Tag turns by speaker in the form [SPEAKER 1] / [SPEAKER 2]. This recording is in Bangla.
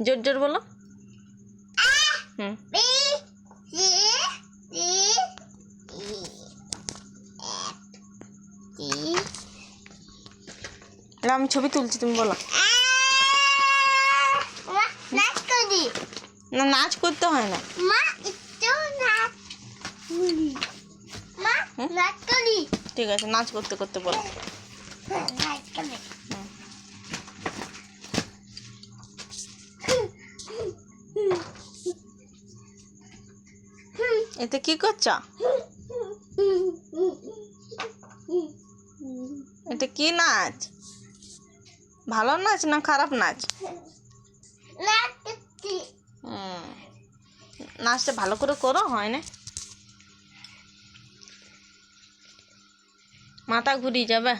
[SPEAKER 1] জোর জোর বলো। আমি ছবি তুলছি, তুমি বলো। না, নাচ করতে হয় না। ঠিক আছে, নাচ করতে করতে বলো। এতে কি করছ? এটা কি নাচ? ভালো নাচ না খারাপ নাচ? নাচটা ভালো করে করো, হয় না? মাথা ঘুরিয়ে যাবে।